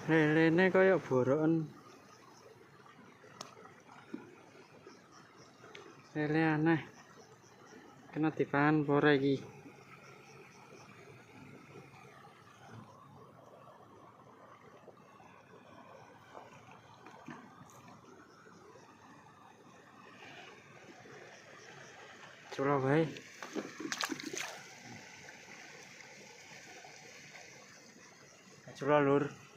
Lelene kaya boroken. Lele aneh. Kena dipangan pora iki. Cula bae. Cula lur.